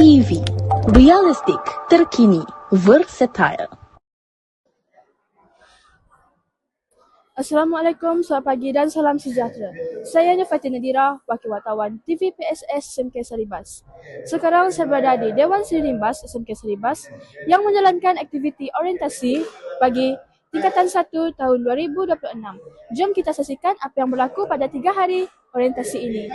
TV, realistik, terkini, versatile. Assalamualaikum, selamat pagi dan salam sejahtera. Saya Fatin Nadira, Wakil Wartawan TV PSS SMK Saribas. Sekarang saya berada di Dewan Seri Limbas SMK Saribas yang menjalankan aktiviti orientasi bagi tingkatan 1 tahun 2026. Jom kita saksikan apa yang berlaku pada 3 hari orientasi ini.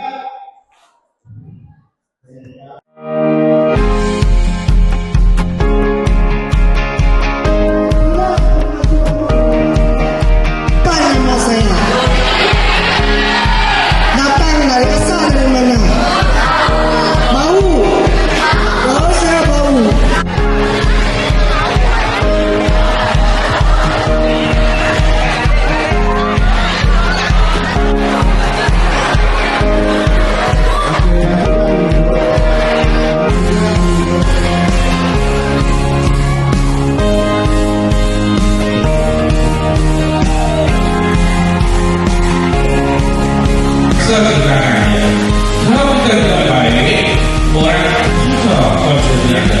Sebenarnya, kalau kita tidak baik, orang susah konsentrasi.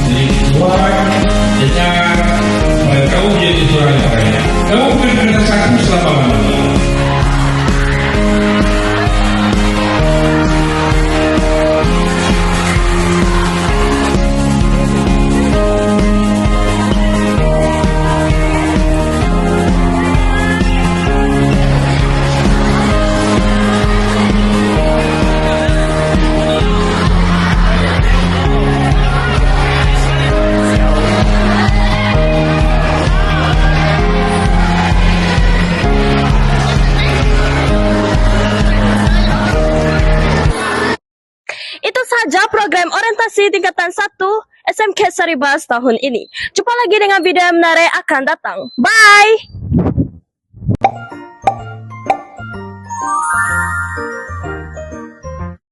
Jadi buat dengan kamu jadi seorang yang kaya, kamu benar-benar satu selama-lamanya. Itu saja program orientasi tingkatan 1 SMK Saribas tahun ini. Jumpa lagi dengan video yang menarik akan datang. Bye!